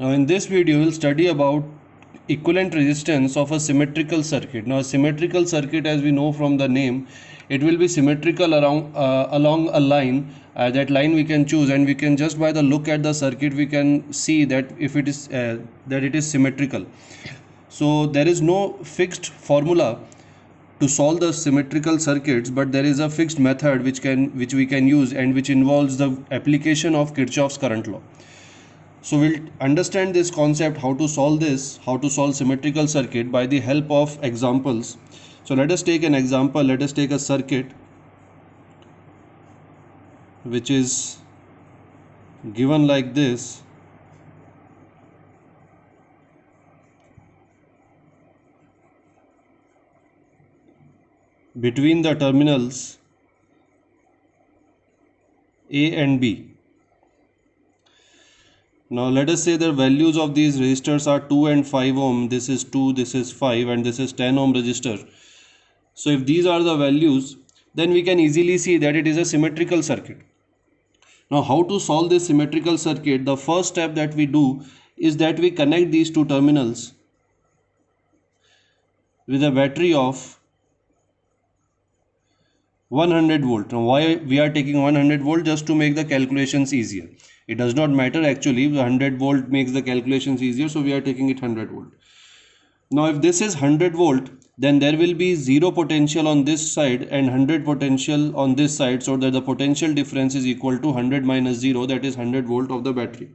Now in this video we'll study about equivalent resistance of a symmetrical circuit. Now a symmetrical circuit, as we know from the name, it will be symmetrical along a line. That line we can choose, and we can just by the look at the circuit we can see that if it is that it is symmetrical. So there is no fixed formula to solve the symmetrical circuits, but there is a fixed method which we can use and which involves the application of Kirchhoff's current law. So we'll understand this concept, how to solve symmetrical circuit by the help of examples. So let us take an example. Let us take a circuit which is given like this. Between the terminals A and B. Now let us say the values of these resistors are 2 and 5 ohm. This is 2, this is 5, and this is 10 ohm resistor. So if these are the values, then we can easily see that it is a symmetrical circuit. Now how to solve this symmetrical circuit? The first step that we do is that we connect these two terminals with a battery of 100 volt. Now why we are taking 100 volt? Just to make the calculations easier. It does not matter actually, the 100 volt makes the calculations easier, so we are taking it 100 volt. Now if this is 100 volt, then there will be 0 potential on this side and 100 potential on this side, so that the potential difference is equal to 100 minus 0, that is 100 volt of the battery.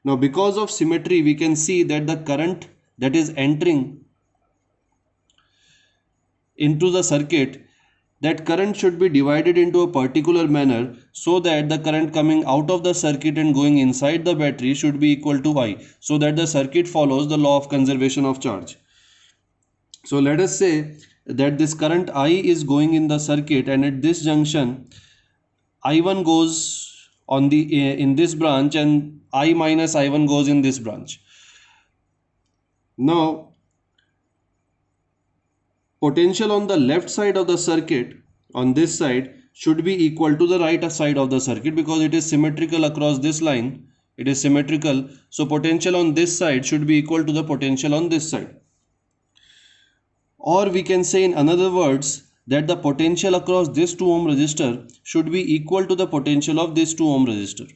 Now because of symmetry, we can see that the current that is entering into the circuit, that current should be divided into a particular manner, so that the current coming out of the circuit and going inside the battery should be equal to I, so that the circuit follows the law of conservation of charge. So let us say that this current I is going in the circuit, and at this junction I1 goes on the in this branch, and I minus I1 goes in this branch. Now potential on the left side of the circuit, on this side, should be equal to the right side of the circuit, because it is symmetrical across this line. It is symmetrical, so potential on this side should be equal to the potential on this side. Or we can say in other words that the potential across this 2 ohm resistor should be equal to the potential of this 2 ohm resistor.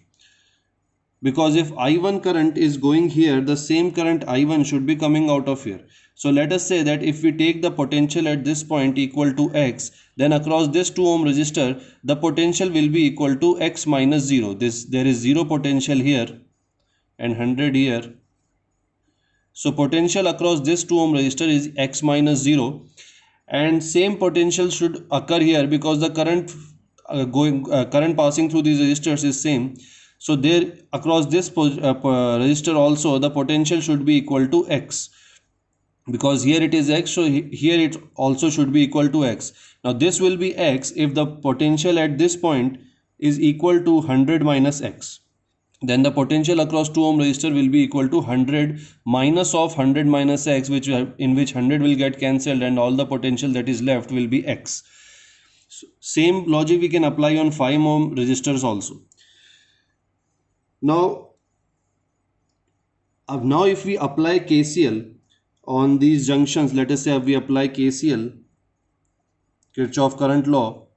Because if I1 current is going here, the same current I1 should be coming out of here. So let us say that if we take the potential at this point equal to X, then across this 2 ohm resistor, the potential will be equal to X minus 0. There is 0 potential here and 100 here. So potential across this 2 ohm resistor is X minus 0, and same potential should occur here because the current current passing through these resistors is same. So there across this resistor also the potential should be equal to X, because here it is X, so here it also should be equal to X. Now this will be X if the potential at this point is equal to 100 minus X. Then the potential across 2 ohm resistor will be equal to 100 minus of 100 minus X, in which 100 will get cancelled and all the potential that is left will be X. So same logic we can apply on 5 ohm resistors also. Now if we apply KCL on these junctions, let us say we apply KCL, Kirchhoff current law,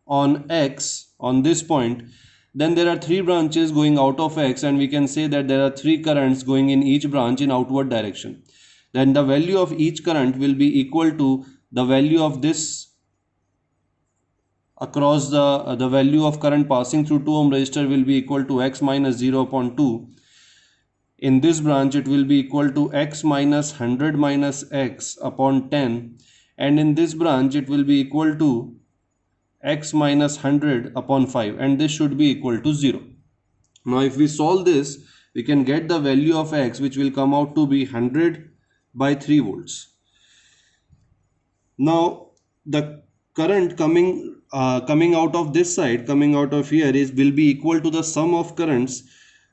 on X on this point, then there are 3 branches going out of X, and we can say that there are 3 currents going in each branch in outward direction. Then the value of each current will be equal to the value of this across the value of current passing through 2 ohm resistor will be equal to X minus 0 upon 2. In this branch it will be equal to X minus 100 minus X upon 10, and in this branch it will be equal to X minus 100 upon 5, and this should be equal to 0. Now if we solve this, we can get the value of X, which will come out to be 100 by 3 volts. Now the current coming out of this side, coming out of here, will be equal to the sum of currents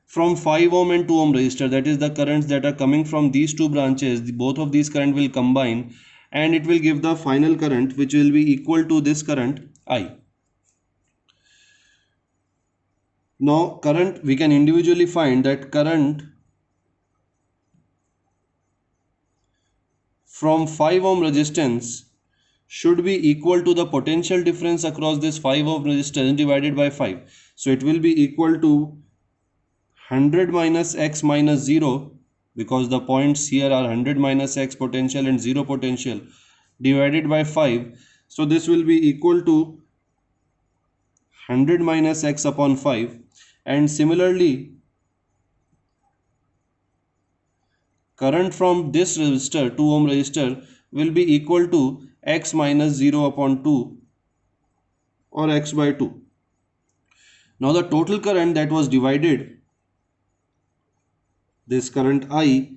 from 5 ohm and 2 ohm resistor. That is the currents that are coming from these two branches. Both of these current will combine, and it will give the final current, which will be equal to this current I. Now current, we can individually find that current from 5 ohm resistance should be equal to the potential difference across this 5 ohm resistance divided by 5. So it will be equal to 100 minus x minus 0, because the points here are 100 minus x potential and 0 potential, divided by 5. So this will be equal to 100 minus x upon 5. And similarly, current from this resistor, 2 ohm resistor, will be equal to x minus 0 upon 2, or x by 2. Now the total current that was divided, this current I,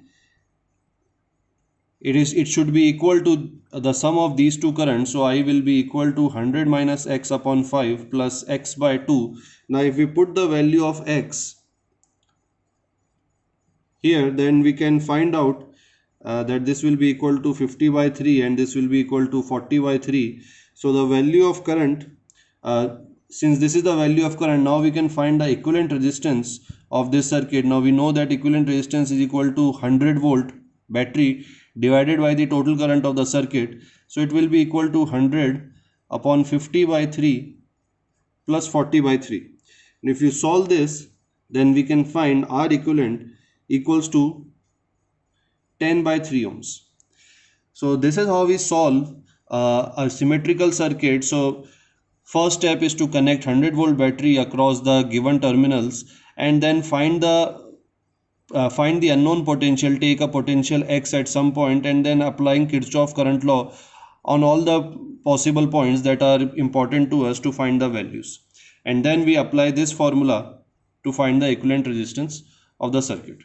it should be equal to the sum of these two currents. So I will be equal to 100 minus x upon 5 plus x by 2. Now if we put the value of x here, then we can find out that this will be equal to 50 by 3 and this will be equal to 40 by 3. So the value of current, since this is the value of current, now we can find the equivalent resistance of this circuit. Now we know that equivalent resistance is equal to 100 volt battery divided by the total current of the circuit. So it will be equal to 100 upon 50 by 3 plus 40 by 3. And if you solve this, then we can find R equivalent equals to 10 by 3 ohms. So this is how we solve a symmetrical circuit. So first step is to connect 100 volt battery across the given terminals, and then find the unknown potential, take a potential x at some point, and then applying Kirchhoff current law on all the possible points that are important to us to find the values. And then we apply this formula to find the equivalent resistance of the circuit.